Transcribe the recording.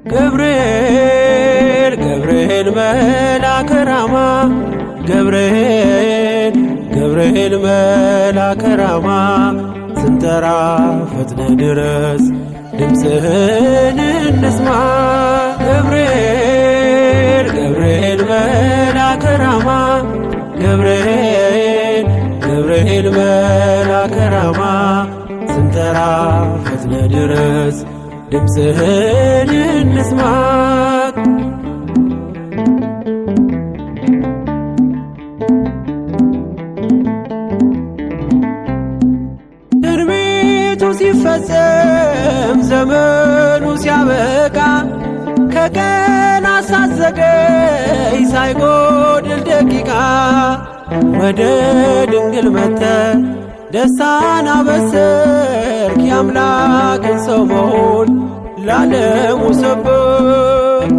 ገብርኤል ገብርኤል መልአከ ራማ ገብርኤል መልአከ ራማ ስንጠራ ፈጥነ ድረስ ድምፅህን እንስማ። ገብርኤል መልአከ ራማ ገብርኤል መልአከ ራማ ስንጠራ ፈጥነ ድረስ ድምፅህን እንስማ። ትንቢቱ ሲፈጸም ዘመኑ ሲያበቃ ከቀናት ሳትዘገይ ሳይጎድል ደቂቃ ወደ ድንግል መጥተህ ደስታን አበሰርክ። የአምላክን ሰው መሆን ለዓለሙ ሰበክ።